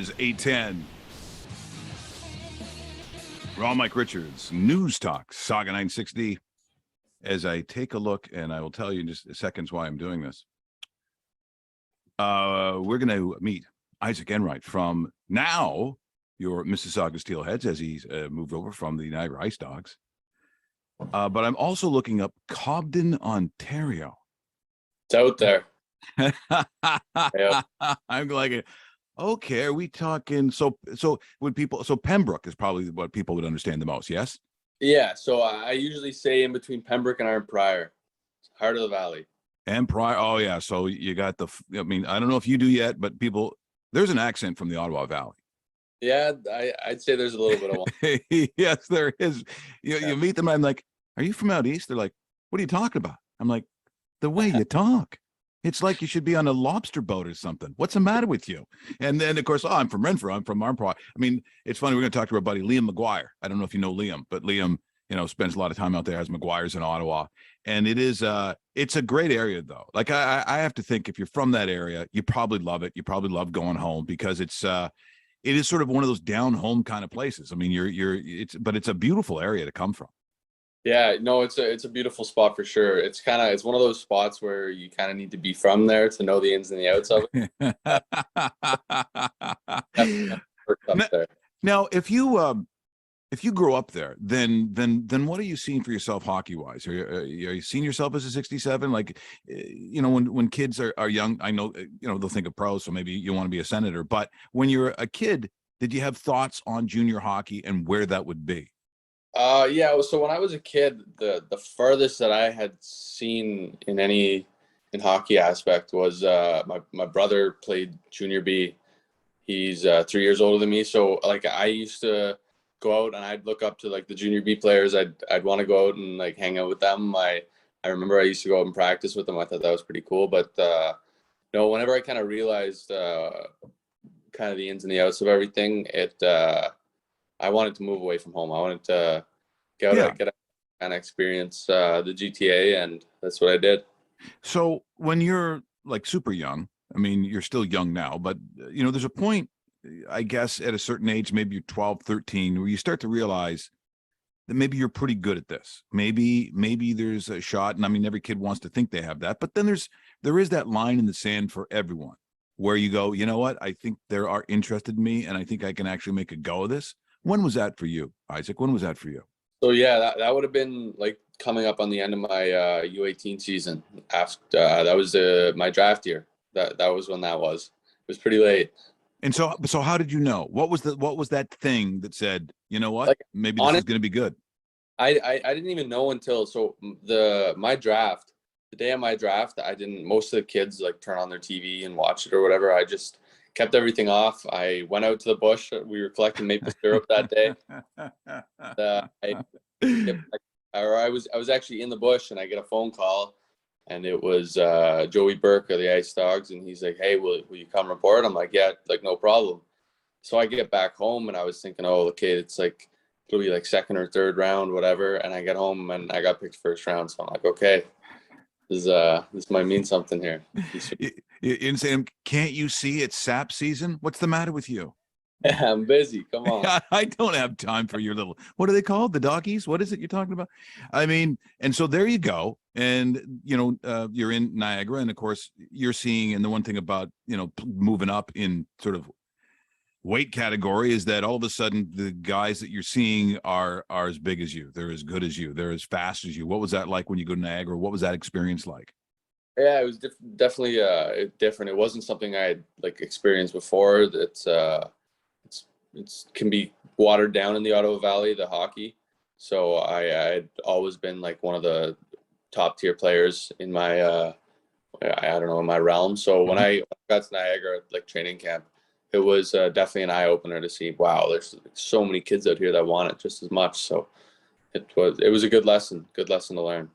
is 8:10. Ron Mike Richards, Newstalk Sauga 960. As I take a look, and I will tell you in just seconds why I'm doing this. We're going to meet Isaac Enright from now your Mississauga Steelheads as he's moved over from the Niagara Ice Dogs. But I'm also looking up Cobden, Ontario. It's out there. Yep. I'm like, okay, are we talking? So Pembroke is probably what people would understand the most. Yes. Yeah. So I usually say in between Pembroke and Iron Prior, heart of the valley. And Prior. Oh yeah. So you got I don't know if you do yet, but there's an accent from the Ottawa Valley. Yeah, I'd say there's a little bit of one. Yes, there is. You meet them, I'm like, are you from out east? They're like, what are you talking about? I'm like, the way you talk. It's like you should be on a lobster boat or something. What's the matter with you? And then, of course, I'm from Renfrew. I'm from Armpro. I mean, it's funny. We're going to talk to our buddy, Liam McGuire. I don't know if you know Liam, but Liam, spends a lot of time out there, has McGuire's in Ottawa. And it's a great area, though. Like, I have to think if you're from that area, you probably love it. You probably love going home because it is sort of one of those down home kind of places. I mean, but it's a beautiful area to come from. Yeah, no, it's a beautiful spot for sure. It's one of those spots where you kind of need to be from there to know the ins and the outs of it. Now, if you grow up there, then what are you seeing for yourself hockey wise? Are you seeing yourself as a 67? Like, when kids are young, I know, they'll think of pros, so maybe you want to be a senator. But when you're a kid, did you have thoughts on junior hockey and where that would be? Yeah. So when I was a kid, the furthest that I had seen in hockey aspect was my brother played junior B. He's 3 years older than me, so like I used to go out and I'd look up to like the junior B players. I'd want to go out and like hang out with them. I remember I used to go out and practice with them. I thought that was pretty cool. But whenever I kind of realized kind of the ins and the outs of everything, I wanted to move away from home. I wanted to get out and experience the GTA, and that's what I did. So when you're like super young, I mean, you're still young now, but there's a point, I guess, at a certain age, maybe you're 12, 13, where you start to realize that maybe you're pretty good at this. Maybe there's a shot, and I mean, every kid wants to think they have that, but then there is that line in the sand for everyone where you go, you know what? I think they are interested in me, and I think I can actually make a go of this. When was that for you, Isaac? When was that for you? So yeah, that would have been like coming up on the end of my U18 season. After that was my draft year. That was when that was. It was pretty late. And so how did you know? What was that thing that said, you know what? Like, maybe this is going to be good? I didn't even know until my draft. The day of my draft, most of the kids like turn on their TV and watch it or whatever. I just kept everything off. I went out to the bush. We were collecting maple syrup that day. I was actually in the bush, and I get a phone call, and it was Joey Burke of the Ice Dogs, and he's like, "Hey, will you come report?" I'm like, "Yeah, like no problem." So I get back home, and I was thinking, "Oh, okay, it's like it'll be like second or third round, whatever." And I get home, and I got picked first round. So I'm like, "Okay, this might mean something here." You say, can't you see it's sap season? What's the matter with you? Yeah, I'm busy. Come on. I don't have time for your little, what are they called? The doggies? What is it you're talking about? I mean, and so there you go. And, you're in Niagara, and of course you're seeing, and the one thing about, moving up in sort of weight category is that all of a sudden the guys that you're seeing are as big as you. They're as good as you. They're as fast as you. What was that like when you go to Niagara? What was that experience like? Yeah, it was definitely different. It wasn't something I had like experienced before. It can be watered down in the Ottawa Valley, the hockey. So I had always been like one of the top tier players in my in my realm. So when I got to Niagara, like training camp, it was definitely an eye opener to see, wow, there's so many kids out here that want it just as much. So it was a good lesson to learn.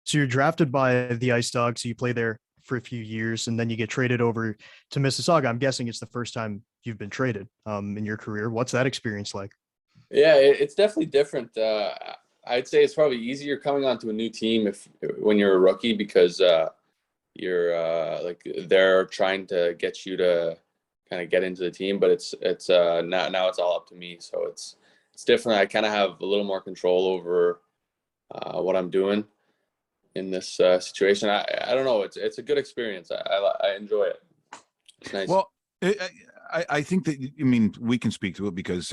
So you're drafted by the Ice Dogs. So you play there for a few years, and then you get traded over to Mississauga. I'm guessing it's the first time you've been traded in your career. What's that experience like? Yeah, it's definitely different. I'd say it's probably easier coming onto a new team when you're a rookie, because you're like they're trying to get you to kind of get into the team, but it's now it's all up to me. So it's different. I kind of have a little more control over what I'm doing in this situation. I don't know. It's a good experience. I enjoy it. It's nice. Well, I think that, I mean, we can speak to it because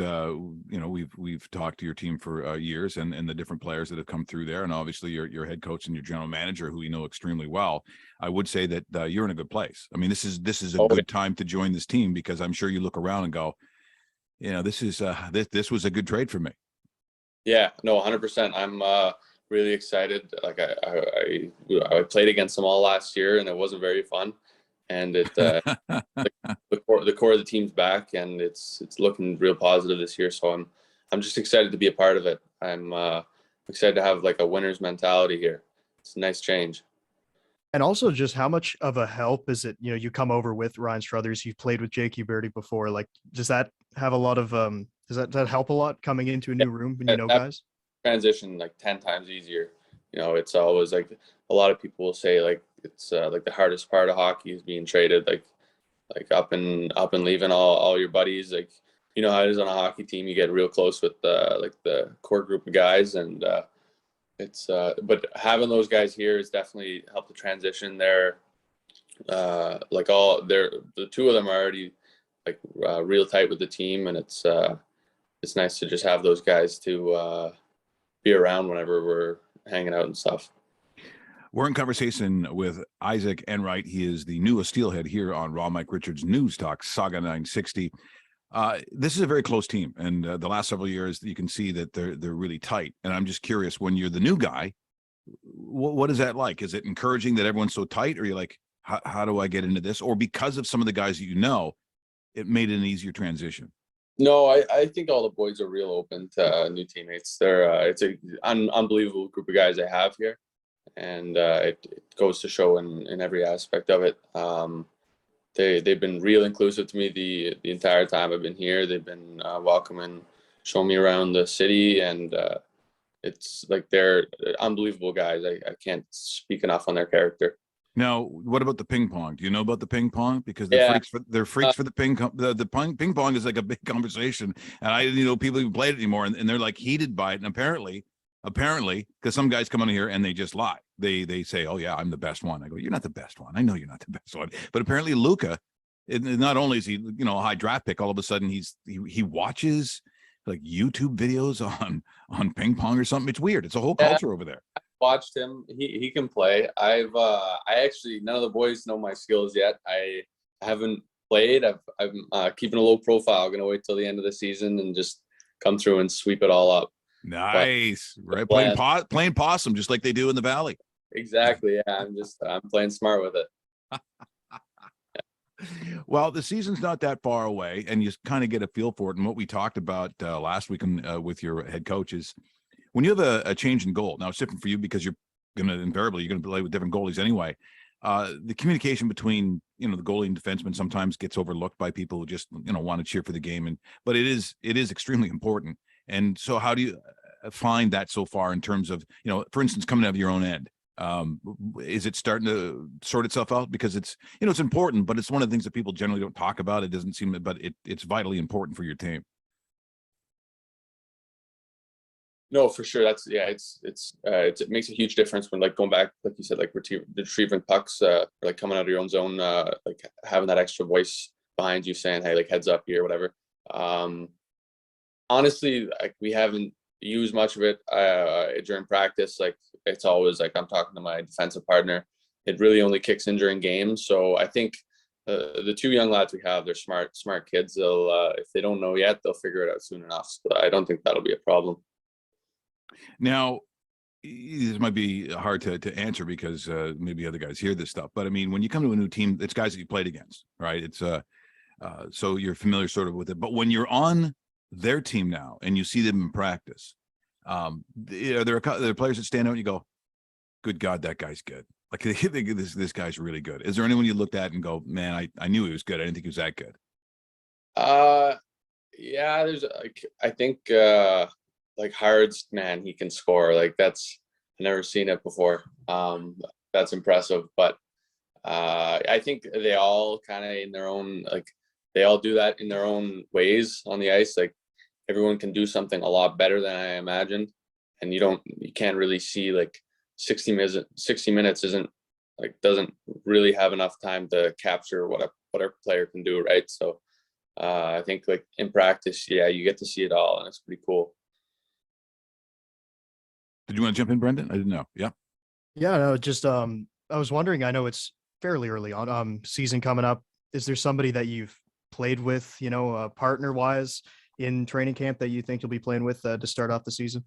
we've talked to your team for years and the different players that have come through there, and obviously your head coach and your general manager, who you know extremely well. I would say that you're in a good place. I mean, this is a good time to join this team, because I'm sure you look around and go, this is this was a good trade for me. Yeah, no, 100%. I'm really excited. Like I played against them all last year, and it wasn't very fun. And it the core of the team's back, and it's looking real positive this year. So I'm just excited to be a part of it. I'm excited to have like a winner's mentality here. It's a nice change. And also, just how much of a help is it? You come over with Ryan Struthers, you've played with Jake Huberty before. Like, does that have a lot of does that help a lot coming into a new room when you know guys? Transition like 10 times easier. It's always like a lot of people will say like it's like the hardest part of hockey is being traded, like up and leaving all your buddies. Like, how it is on a hockey team, you get real close with like the core group of guys, and it's but having those guys here has definitely helped the transition there. Like the two of them are already like real tight with the team, and it's nice to just have those guys to be around whenever we're hanging out and stuff. We're in conversation with Isaac Enright. He is the newest Steelhead here on Raw Mike Richards Newstalk Sauga 960. This is a very close team, and the last several years you can see that they're really tight. And I'm just curious, when you're the new guy, what is that like? Is it encouraging that everyone's so tight, or you're like, how do I get into this? Or because of some of the guys that it made it an easier transition? No, I think all the boys are real open to new teammates. It's an unbelievable group of guys I have here, and it goes to show in every aspect of it. They've been real inclusive to me the entire time I've been here. They've been welcoming, showing me around the city, and it's like they're unbelievable guys. I can't speak enough on their character. Now, what about the ping pong? Do you know about the ping pong? Because they're freaks for the ping pong. The ping pong is like a big conversation, and people who played it anymore, and they're like heated by it. And apparently, because some guys come on here and they just lie. They say, "Oh yeah, I'm the best one." I go, "You're not the best one. I know you're not the best one." But apparently, Luca, not only is he a high draft pick, all of a sudden he watches like YouTube videos on ping pong or something. It's weird. It's a whole culture over there. Watched him. He can play. I actually, none of the boys know my skills yet. I haven't played. I'm keeping a low profile. I'm gonna wait till the end of the season and just come through and sweep it all up. Nice, right? Playing possum, just like they do in the Valley. Exactly. Yeah, I'm playing smart with it. Well, the season's not that far away, and you kind of get a feel for it. And what we talked about last week with your head coach is, when you have a change in goal, now it's different for you because you're going to play with different goalies anyway. The communication between, the goalie and defenseman sometimes gets overlooked by people who just, want to cheer for the game. But it is extremely important. And so how do you find that so far in terms of, for instance, coming out of your own end? Is it starting to sort itself out? Because it's, it's important, but it's one of the things that people generally don't talk about. It doesn't seem, but it's vitally important for your team. No, for sure. It makes a huge difference when, like, going back, like you said, like retrieving pucks, or like coming out of your own zone, like having that extra voice behind you saying, "Hey, like heads up here," whatever. Honestly, like we haven't used much of it during practice. Like it's always like I'm talking to my defensive partner. It really only kicks in during games. So I think the two young lads we have, they're smart kids. They'll if they don't know yet, they'll figure it out soon enough. So I don't think that'll be a problem. Now, this might be hard to answer because maybe other guys hear this stuff. But I mean, when you come to a new team, it's guys that you played against, right? It's so you're familiar sort of with it. But when you're on their team now and you see them in practice, there are players that stand out and you go, "Good God, that guy's good." Like this guy's really good. Is there anyone you looked at and go, "Man, I knew he was good. I didn't think he was that good"? Yeah, there's like I think like Hard's, man, he can score. Like I've never seen it before. That's impressive. But I think they all kind of in their own, like they all do that in their own ways on the ice. Like everyone can do something a lot better than I imagined, and you can't really see like 60 minutes doesn't really have enough time to capture what a player can do, right? So I think like in practice, yeah, you get to see it all, and it's pretty cool. Did you want to jump in, Brendan? I didn't know. Yeah. Yeah, no, just I was wondering, I know it's fairly early on, season coming up. Is there somebody that you've played with, partner wise in training camp that you think you'll be playing with to start off the season?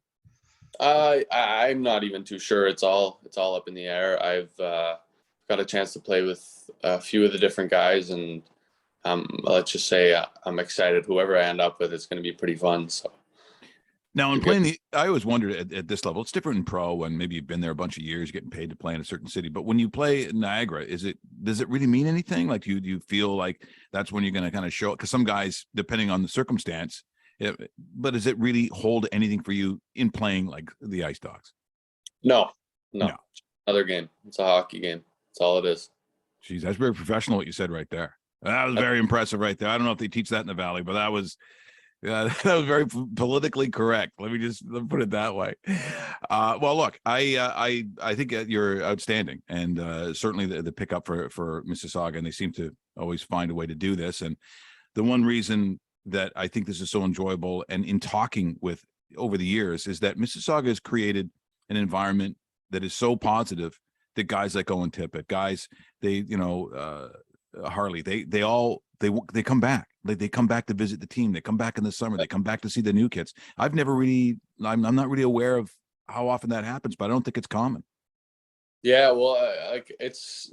I'm not even too sure. It's all up in the air. I've got a chance to play with a few of the different guys, and let's just say I'm excited. Whoever I end up with, it's going to be pretty fun. So now, in playing I always wondered at this level, it's different in pro when maybe you've been there a bunch of years, getting paid to play in a certain city. But when you play in Niagara, does it really mean anything? Like, do you feel like that's when you're going to kind of show it? Because some guys, depending on the circumstance, but does it really hold anything for you in playing like the Ice Dogs? No. Another game. It's a hockey game. That's all it is. Geez, that's very professional what you said right there. That was very impressive right there. I don't know if they teach that in the Valley, but that was very politically correct. Let me put it that way. Well, look, I think you're outstanding, and certainly the pickup for Mississauga, and they seem to always find a way to do this. And the one reason that I think this is so enjoyable, and in talking with over the years, is that Mississauga has created an environment that is so positive that guys like Owen Tippett, guys, Harley, they come back. They come back to visit the team. They come back in the summer. They come back to see the new kids. I'm not really aware of how often that happens, but I don't think it's common. Yeah, well, it's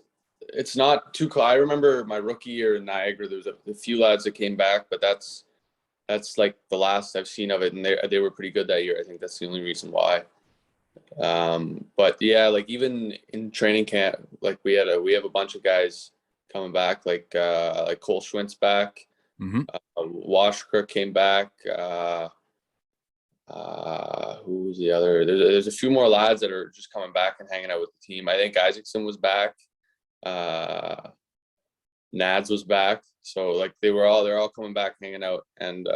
not too cool. I remember my rookie year in Niagara, there was a few lads that came back, but that's like the last I've seen of it, and they were pretty good that year. I think that's the only reason why. But yeah, like even in training camp, like we have a bunch of guys coming back, like Cole Schwint's back. Mm-hmm. Washcrook came back. Who's the other? There's a few more lads that are just coming back and hanging out with the team. I think Isaacson was back. Nads was back. So like they're all coming back, hanging out, and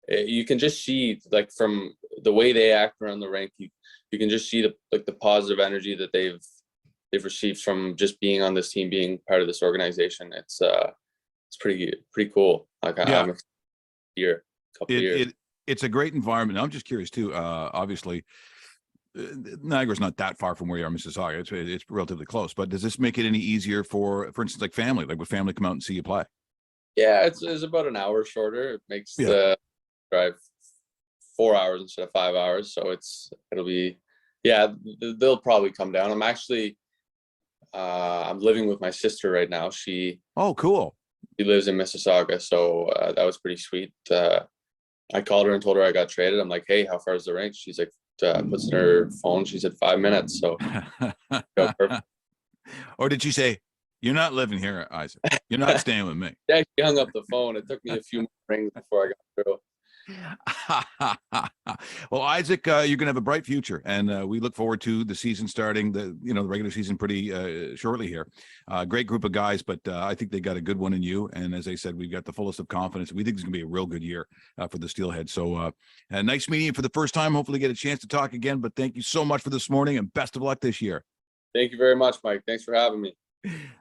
you can just see like from the way they act around the rink, you can just see the positive energy that they've received from just being on this team, being part of this organization. It's pretty cool. Like yeah. I'm here a couple of years. It's a great environment. I'm just curious too. Obviously, Niagara's not that far from where you are, Mississauga. It's relatively close. But does this make it any easier for instance, like family? Like, would family come out and see you play? Yeah, it's about an hour shorter. It makes the drive 4 hours instead of 5 hours. So it'll be, yeah, they'll probably come down. I'm actually, I'm living with my sister right now. Oh, cool. She lives in Mississauga, so that was pretty sweet. I called her and told her I got traded. I'm like, hey, how far is the rink? She's like, puts in her phone. She said 5 minutes. So, perfect. Or did she say, you're not living here, Isaac? You're not staying with me? Yeah, she hung up the phone. It took me a few more rings before I got through. Well, Isaac, you're gonna have a bright future, and we look forward to the season starting, the regular season pretty shortly here. Great group of guys, but I think they got a good one in you, and as I said, we've got the fullest of confidence. We think it's gonna be a real good year for the Steelheads. So nice meeting you for the first time. Hopefully get a chance to talk again, but thank you so much for this morning, and best of luck this year. Thank you very much, Mike. Thanks for having me.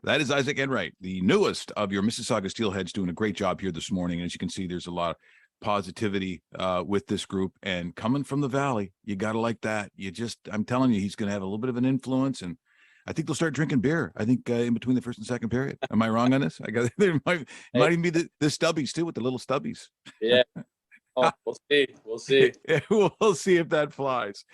That is Isaac Enright, the newest of your Mississauga Steelheads, doing a great job here this morning. And as you can see, there's a lot of positivity with this group, and coming from the Valley, you gotta like that. I'm telling you, he's gonna have a little bit of an influence, and I think they'll start drinking beer. I think in between the first and second period. Am I wrong on this? There might even be the stubbies too, with the little stubbies. Yeah. Oh, we'll see. We'll see if that flies.